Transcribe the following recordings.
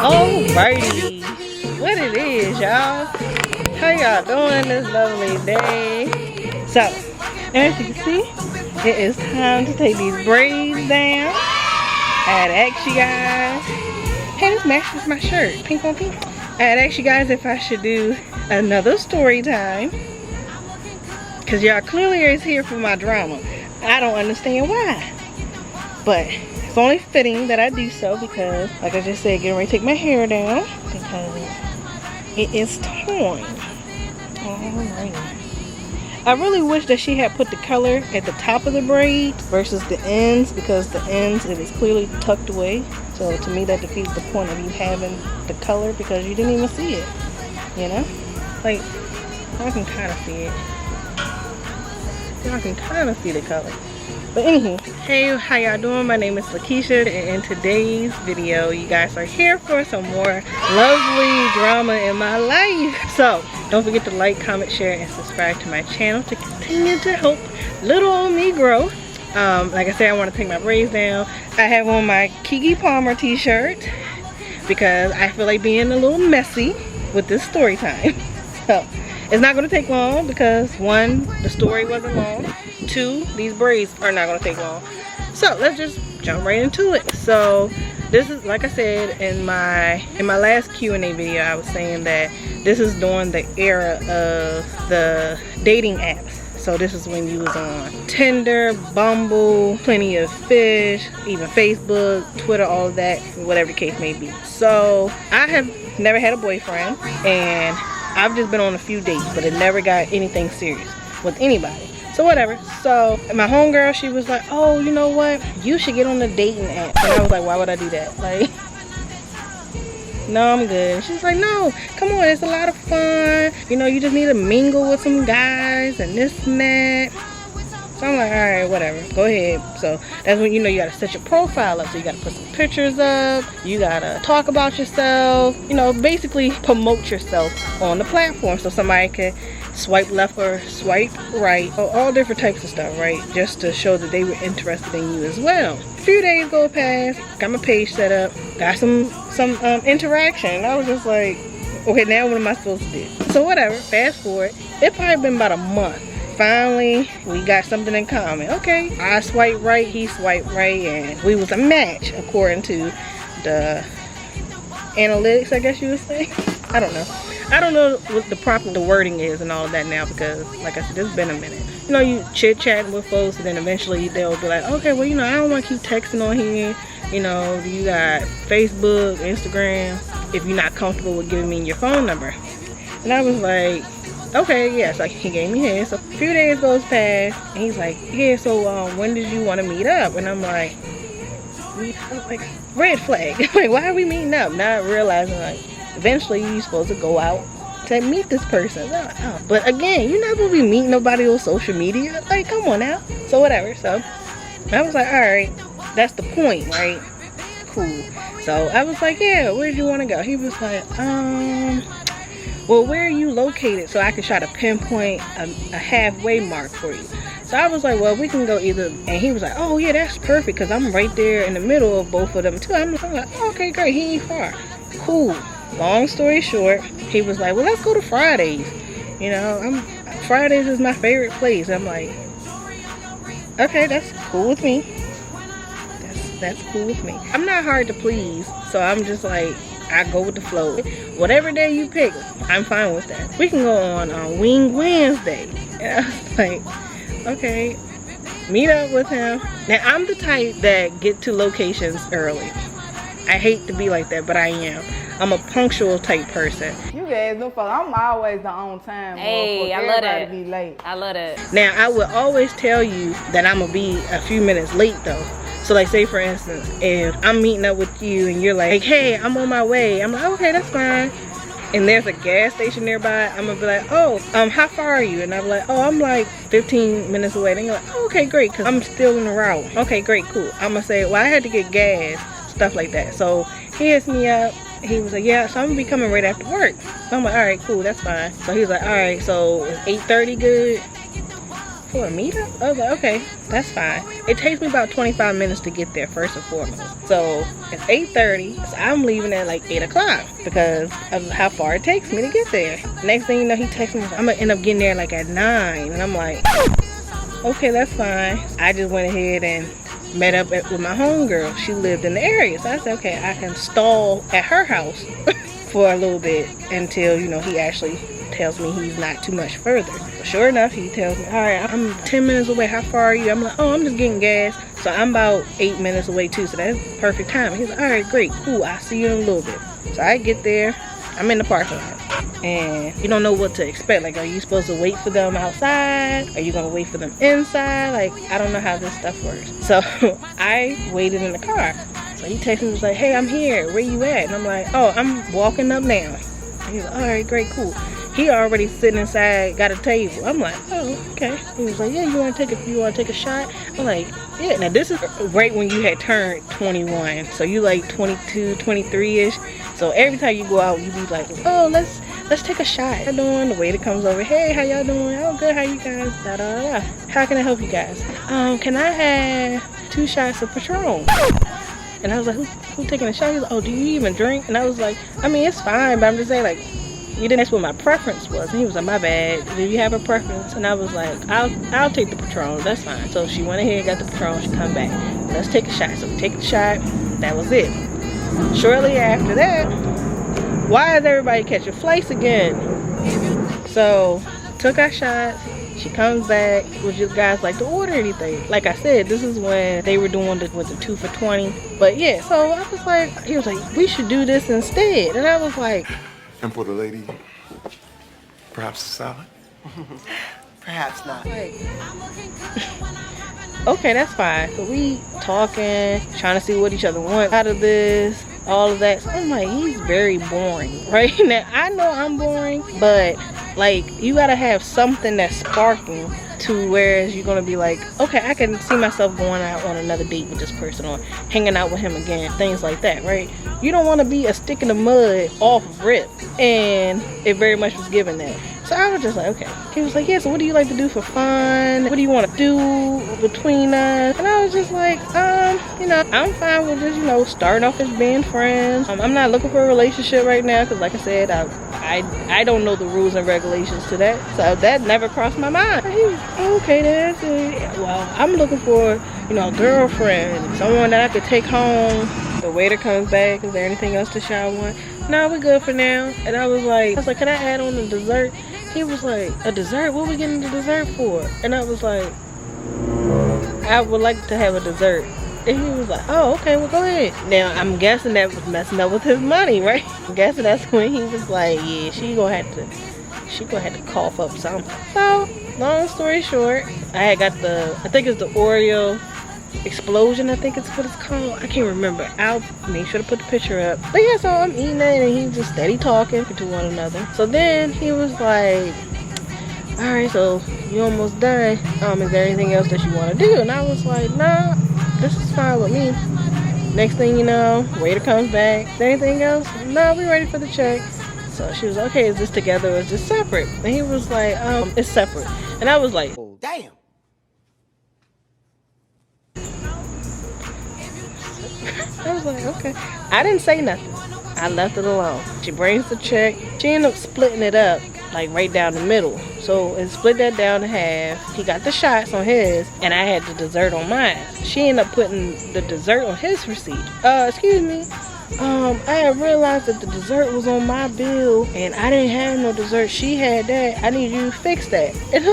Alrighty, what it is, y'all? How y'all doing this lovely day? So, as you can see, it is time to take these braids down. I had to ask you guys. Hey, this matches my shirt, pink on pink. I had to ask you guys if I should do another story time, because y'all clearly is here for my drama. I don't understand why, but it's only fitting that I do so because, like I just said, getting ready to take my hair down because it is torn. Alright. I really wish that she had put the color at the top of the braid versus the ends, because the ends, it is clearly tucked away. So to me that defeats the point of you having the color, because you didn't even see it, you know? Like, I can kind of see it. I can kind of see the color. But anywho, hey, how y'all doing? My name is Lakeshia, and in today's video, you guys are here for some more lovely drama in my life. So, don't forget to like, comment, share, and subscribe to my channel to continue to help little old me grow. Like I said, I want to take my braids down. I have on my Keke Palmer t-shirt because I feel like being a little messy with this story time. So, it's not going to take long because 1, the story wasn't long. 2, these braids are not going to take long. So let's just jump right into it. So this is, like I said in my last Q&A video, I was saying that this is during the era of the dating apps. So this is when you was on Tinder, Bumble, Plenty of Fish, even Facebook, Twitter, all of that, whatever the case may be. So I have never had a boyfriend, and I've just been on a few dates, but it never got anything serious with anybody. So whatever. So my homegirl, she was like, oh, you know what? You should get on the dating app. And I was like, why would I do that? Like, no, I'm good. She's like, no, come on, it's a lot of fun. You know, you just need to mingle with some guys and this and that. So I'm like, all right, whatever, go ahead. So that's when, you know, you gotta set your profile up. So you gotta put some pictures up, you gotta talk about yourself, you know, basically promote yourself on the platform so somebody can swipe left or swipe right, or all different types of stuff, right? Just to show that they were interested in you as well. A few days go past, got my page set up, got some interaction. I was just like, okay, now what am I supposed to do? So whatever, fast forward, it probably been about a month. Finally, we got something in common. Okay, I swiped right, he swiped right, and we was a match according to the analytics, I guess you would say. I don't know. I don't know what the wording is and all of that now, because like I said, it's been a minute. You know, you chit-chatting with folks, and then eventually they'll be like, okay, well, you know, I don't want to keep texting on here. You know, you got Facebook, Instagram, if you're not comfortable with giving me your phone number. And I was like, okay, yeah. So he gave me his. So a few days goes past, and he's like, yeah, so when did you want to meet up? And I'm like, red flag. Like, why are we meeting up? Not realizing, like, eventually you're supposed to go out to meet this person. Oh. But again, you're not going to be meeting nobody on social media. Like, come on now. So whatever. So I was like, all right, that's the point, right? Cool. So I was like, yeah, where do you want to go? He was like, well, where are you located so I can try to pinpoint a halfway mark for you? So I was like, well, we can go either. And he was like, oh yeah, that's perfect, because I'm right there in the middle of both of them too. I'm like, oh, okay, great, he ain't far. Cool. Long story short, he was like, well, let's go to Fridays. You know, Fridays is my favorite place. I'm like, okay, that's cool with me. That's cool with me. I'm not hard to please, so I'm just like, I go with the flow. Whatever day you pick, I'm fine with that. We can go on Wing Wednesday. And I was like, okay, meet up with him. Now, I'm the type that get to locations early. I hate to be like that, but I am. I'm a punctual type person. You guys know, I'm always the on time. Hey, I love that. Be late. I love that. Now, I would always tell you that I'm gonna be a few minutes late though. So like, say for instance, if I'm meeting up with you and you're like, hey, I'm on my way. I'm like, okay, that's fine. And there's a gas station nearby, I'm gonna be like, oh, how far are you? And I'm like, oh, I'm like 15 minutes away. And you're like, oh, okay, great, because I'm still in the route. Okay, great, cool. I'm gonna say, well, I had to get gas, stuff like that. So he hits me up. He was like, yeah, so I'm gonna be coming right after work. So I'm like, all right, cool, that's fine. So he was like, all right, so is 8:30 good for a meetup? I was like, okay, that's fine. It takes me about 25 minutes to get there, first and foremost. So it's 8:30, so I'm leaving at like 8 o'clock because of how far it takes me to get there. Next thing you know, he texts me, I'm gonna end up getting there like at 9. And I'm like, okay, that's fine. I just went ahead and met up with my homegirl. She lived in the area. So I said, okay, I can stall at her house for a little bit until, you know, he actually tells me he's not too much further. But sure enough, he tells me, all right, I'm 10 minutes away. How far are you? I'm like, oh, I'm just getting gas. So I'm about 8 minutes away too. So that's perfect time. He's like, all right, great, cool. I'll see you in a little bit. So I get there. I'm in the parking lot. And you don't know what to expect. Like, are you supposed to wait for them outside? Are you gonna wait for them inside? Like, I don't know how this stuff works. So I waited in the car. So he texted me, was like, hey, I'm here. Where you at? And I'm like, oh, I'm walking up now. And he's like, all right, great, cool. He already sitting inside, got a table. I'm like, oh, okay. He was like, yeah, you want to take a shot? I'm like, yeah. Now this is right when you had turned 21, so you like 22, 23ish. So every time you go out, you be like, oh, let's take a shot. How you doing? The waiter comes over, hey, how y'all doing? Oh, good. How you guys? Da da da. How can I help you guys? Can I have 2 shots of Patron? And I was like, who taking a shot? He was like, oh, do you even drink? And I was like, I mean, it's fine, but I'm just saying, like, you didn't ask what my preference was. And he was like, my bad, do you have a preference? And I was like, I'll take the Patron, that's fine. So she went ahead, got the Patron, she come back, let's take a shot. So we take the shot, that was it. Shortly after that, why is everybody catching flights again? So took our shots. She comes back. Would you guys like to order anything? Like I said, this is when they were doing the 2 for $20. But yeah, so I was like, he was like, we should do this instead. And I was like, and for the lady, perhaps a salad? Perhaps not. Like, okay, that's fine. So we talking, trying to see what each other want out of this, all of that. So I'm like, he's very boring, right? Now, I know I'm boring, but like, you gotta have something that's sparking to whereas you're gonna be like, okay, I can see myself going out on another date with this person or hanging out with him again, things like that, right? You don't want to be a stick in the mud off rip, and it very much was given that. So I was just like, okay. He was like, yeah, so what do you like to do for fun? What do you want to do between us? And I was just like, you know, I'm fine with just, you know, starting off as being friends. I'm not looking for a relationship right now because, like I said, I don't know the rules and regulations to that. So that never crossed my mind. He was, okay, that's it. Well, I'm looking for, you know, a girlfriend, someone that I could take home. The waiter comes back. Is there anything else that y'all want? No, we're good for now. And I was like, can I add on a dessert? He was like, a dessert? What are we getting the dessert for? And I was like, I would like to have a dessert. And he was like, oh, okay, well, go ahead. Now, I'm guessing that was messing up with his money, right? I'm guessing that's when he was like, yeah, she gonna have to cough up something. So, long story short, I had got I think it's the Oreo Explosion, I think it's what it's called. I can't remember. I'll make sure to put the picture up. But yeah, so I'm eating it and he's just steady talking to one another. So then he was like, all right, so you almost done. Is there anything else that you want to do? And I was like, nah, this is fine with me. Next thing you know, waiter comes back. Is there anything else? No, we ready for the check. So she was like, okay, is this together or is this separate? And he was like, it's separate. And I was like, Oh, damn. I was like, okay. I didn't say nothing. I left it alone. She brings the check. She ended up splitting it up, like right down the middle. So it split that down in half. He got the shots on his, and I had the dessert on mine. She ended up putting the dessert on his receipt. Excuse me. I had realized that the dessert was on my bill, and I didn't have no dessert. She had that. I need you to fix that. And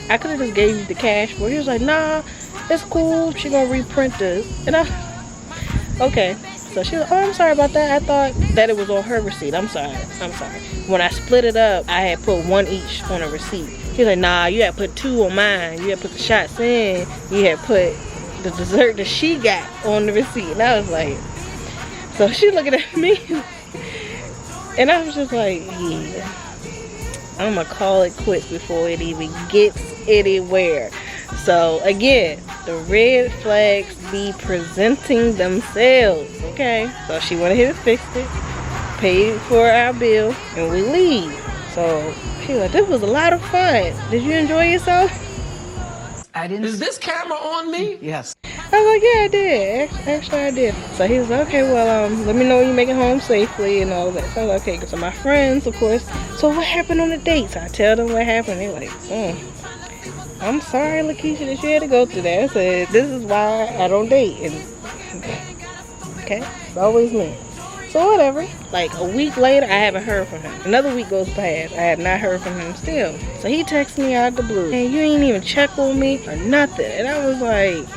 I could have just gave you the cash for it. He was like, nah, it's cool. She gonna reprint this. And okay. So she was, oh, I'm sorry about that. I thought that it was on her receipt. I'm sorry. When I split it up, I had put one each on a receipt. He was like, nah, you had put 2 on mine. You had put the shots in. You had put the dessert that she got on the receipt. And I was like, so she looking at me. And I was just like, yeah, I'm going to call it quits before it even gets anywhere. So again, the red flags be presenting themselves, okay? So she went ahead and fixed it, paid for our bill, and we leave. So she was like, this was a lot of fun. Did you enjoy yourself? I didn't. Is this camera on me? Yes. I was like, yeah, I did. Actually, I did. So he was like, okay, well, let me know when you make it home safely and all that. So I was like, okay, so my friends, of course. So what happened on the date? So I tell them what happened. They're like, I'm sorry, Lakeisha, that you had to go through that. I said, this is why I don't date. And okay, it's always me. So whatever. Like a week later, I haven't heard from him. Another week goes past, I have not heard from him still. So he texts me out of the blue, hey, you ain't even check on me or nothing. And I was like,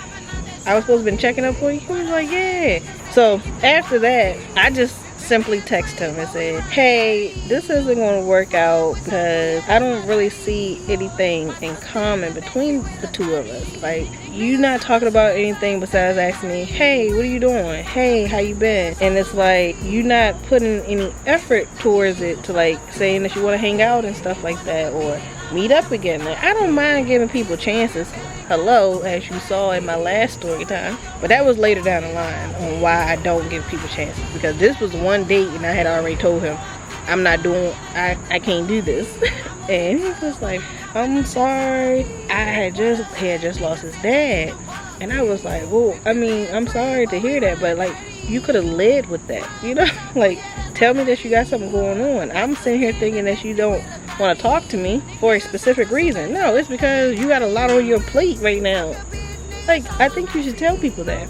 I was supposed to been checking up for you? He was like, yeah. So after that, I just simply text him and said, hey, this isn't going to work out because I don't really see anything in common between the two of us. Like, you not talking about anything besides asking me, hey, what are you doing? Hey, how you been? And it's like, you not putting any effort towards it to like saying that you want to hang out and stuff like that or meet up again. Like, I don't mind giving people chances. Hello, as you saw in my last story time. But that was later down the line on why I don't give people chances. Because this was one date and I had already told him, I'm not doing, I can't do this. And he was like, I'm sorry. I had just lost his dad. And I was like, well, I mean, I'm sorry to hear that, but like, you could have led with that, you know? Like, tell me that you got something going on. I'm sitting here thinking that you don't want to talk to me for a specific reason. No, it's because you got a lot on your plate right now. Like, I think you should tell people that.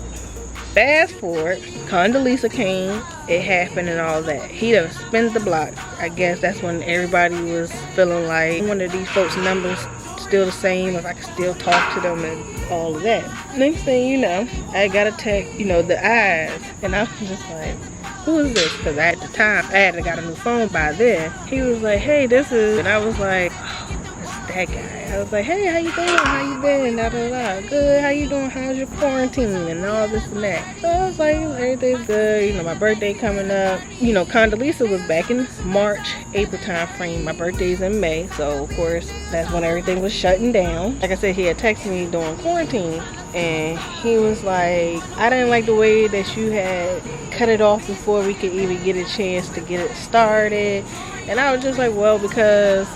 Fast forward, Condoleezza came, it happened and all that. He done spent the block. I guess that's when everybody was feeling like one of these folks' numbers still the same, if I could still talk to them and all of that. Next thing you know, I got a text, you know, the eyes, and I was just like, who is this? Because at the time, I hadn't got a new phone by then. He was like, hey, this is, and I was like, oh, it's that guy. I was like, hey, how you doing? How you been? Da, da, da. Good, how you doing? How's your quarantine? And all this and that. So I was like, everything's good. You know, my birthday coming up. You know, Condoleezza was back in March, April time frame. My birthday's in May. So, of course, that's when everything was shutting down. Like I said, he had texted me during quarantine. And he was like, I didn't like the way that you had cut it off before we could even get a chance to get it started. And I was just like, well, because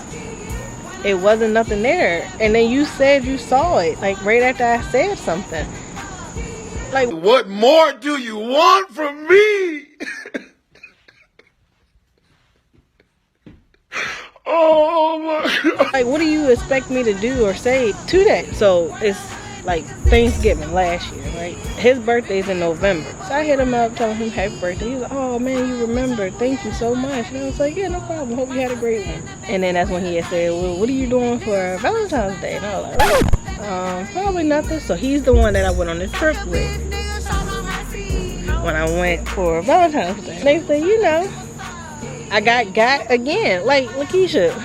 it wasn't nothing there. And then you said you saw it, like right after I said something. Like, what more do you want from me? Oh my God. Like, what do you expect me to do or say to that? So it's like Thanksgiving last year, right? His birthday's in November. So I hit him up, telling him happy birthday. He was like, oh man, you remember. Thank you so much. And I was like, yeah, no problem. Hope you had a great one. And then that's when he had said, well, what are you doing for Valentine's Day? And I was like, probably nothing. So he's the one that I went on the trip with when I went for Valentine's Day. Next thing you know, I got again. Like, Lakeisha,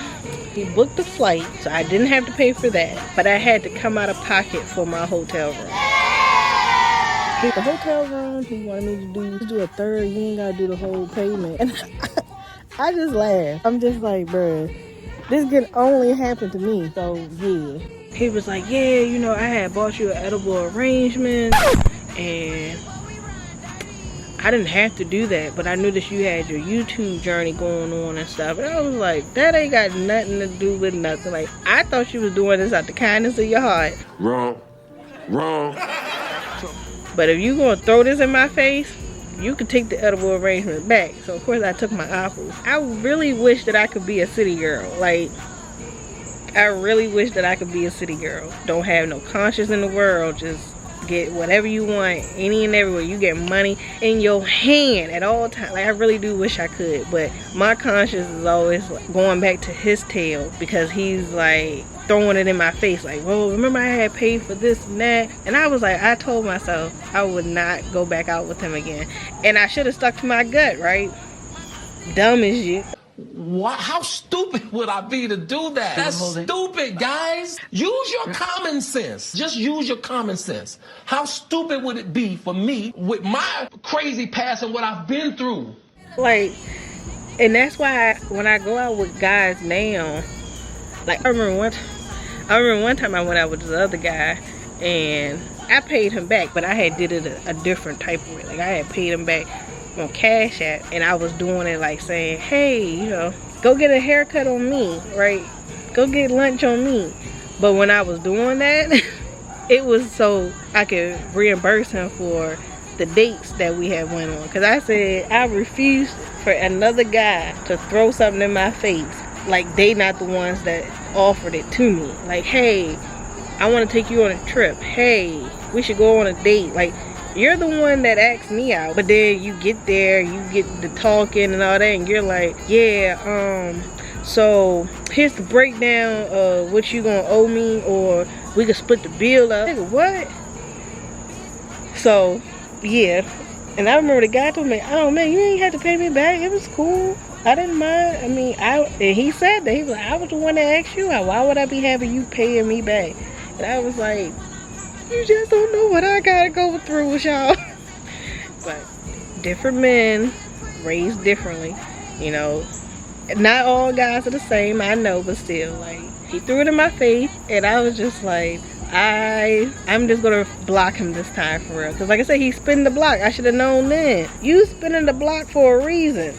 he booked the flight, so I didn't have to pay for that. But I had to come out of pocket for my hotel room. The hotel room, he wanted me to do a third. You ain't gotta do the whole payment. And I just laughed. I'm just like, bruh, this can only happen to me. So yeah. He was like, yeah, you know, I had bought you an edible arrangement, and I didn't have to do that, but I knew that you had your YouTube journey going on and stuff. And I was like, that ain't got nothing to do with nothing. Like, I thought you was doing this out the kindness of your heart. Wrong. Wrong. But if you gonna throw this in my face, you can take the edible arrangement back. So of course I took my apples. I really wish that I could be a city girl. Like, I really wish that I could be a city girl. Don't have no conscience in the world. Just get whatever you want, any and everywhere. You get money in your hand at all times. Like, I really do wish I could, but my conscience is always going back to his tail, because he's like throwing it in my face, like, well, remember I had paid for this and that. And I was like, I told myself I would not go back out with him again, and I should have stuck to my gut, right? Dumb as you. What? How stupid would I be to do that? That's stupid, guys. Use your common sense. Just use your common sense. How stupid would it be for me with my crazy past and what I've been through? Like, and that's why when I go out with guys now, like, I remember one time I went out with this other guy and I paid him back, but I had did it a different type of way. Like, I had paid him back on Cash App, and I was doing it like saying, hey, you know, go get a haircut on me, right? Go get lunch on me. But when I was doing that, it was so I could reimburse him for the dates that we had went on. Because I said I refused for another guy to throw something in my face. Like, they not the ones that offered it to me. Like, hey, I want to take you on a trip. Hey, we should go on a date. Like, you're the one that asked me out. But then you get there, you get the talking and all that, and you're like, yeah, so here's the breakdown of what you gonna owe me, or we could split the bill up. Nigga, what? So, yeah. And I remember the guy told me, oh man, you ain't had to pay me back. It was cool. I didn't mind. I mean, and he said that. He was like, I was the one that asked you out. Why would I be having you paying me back? And I was like, you just don't know what I gotta go through with y'all. But different men, raised differently. You know, not all guys are the same, I know, but still, like, he threw it in my face, and I was just like, I'm just gonna block him this time for real. Because like I said, he's spinning the block. I should have known then. You spinning the block for a reason.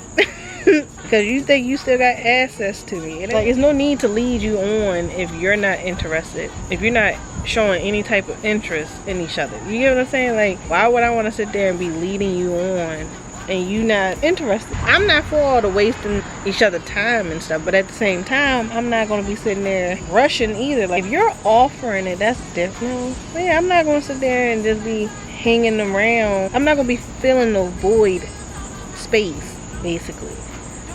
Because you think you still got access to me. Like, there's no need to lead you on if you're not interested. If you're not showing any type of interest in each other. You get what I'm saying? Like, why would I want to sit there and be leading you on and you not interested? I'm not for all the wasting each other time and stuff, but at the same time, I'm not going to be sitting there rushing either. Like, if you're offering it, that's different. But yeah, I'm not going to sit there and just be hanging around. I'm not going to be filling no void space, basically.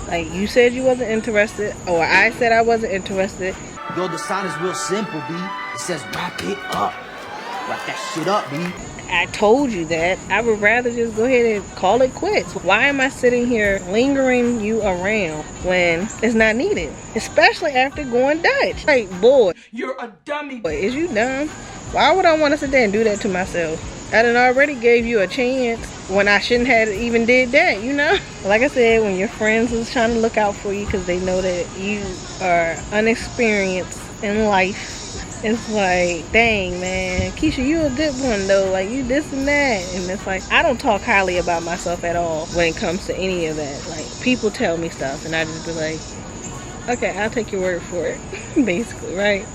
Like, you said you wasn't interested, or I said I wasn't interested. Yo, the sign is real simple, B. It says wrap it up. Wrap that shit up, B. I told you that. I would rather just go ahead and call it quits. Why am I sitting here lingering you around when it's not needed? Especially after going Dutch. Like, boy, You're a dummy. boy, is you dumb? Why would I want to sit there and do that to myself? I done already gave you a chance when I shouldn't have even did that, you know? Like I said, when your friends is trying to look out for you because they know that you are unexperienced in life, it's like, dang, man, Keisha, you a good one though. Like, you this and that. And it's like, I don't talk highly about myself at all when it comes to any of that. Like, people tell me stuff and I just be like, okay, I'll take your word for it, basically, right?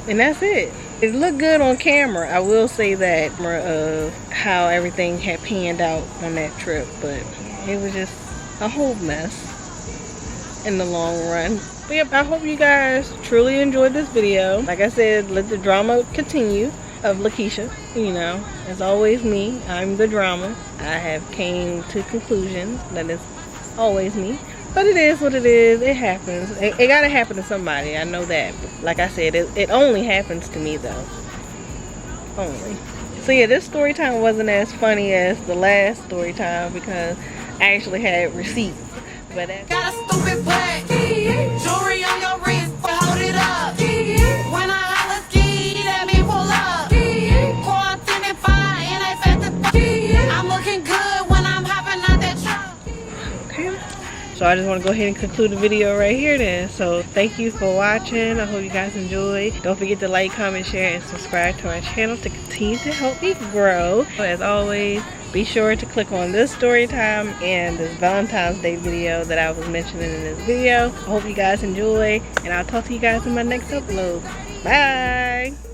And that's it. It looked good on camera, I will say that, of how everything had panned out on that trip, but it was just a whole mess in the long run. But yep, I hope you guys truly enjoyed this video. Like I said, let the drama continue of Lakeshia. You know, as always me, I'm the drama. I have came to conclusions that it's always me. But it is what it is. It happens. It gotta happen to somebody. I know that. But like I said, it only happens to me though. Only. So yeah, this story time wasn't as funny as the last story time because I actually had receipts. But that's got a stupid black jewelry on your wrist. Hold it up. When I holler ski, let me pull up. Quarantine fine and I fed the I'm looking good when I'm hopping out that truck. okay. So I just want to go ahead and conclude the video right here then. So thank you for watching. I hope you guys enjoyed. Don't forget to like, comment, share, and subscribe to our channel to continue to help me grow. As always, be sure to click on this story time and this Valentine's Day video that I was mentioning in this video. I hope you guys enjoy, and I'll talk to you guys in my next upload. Bye!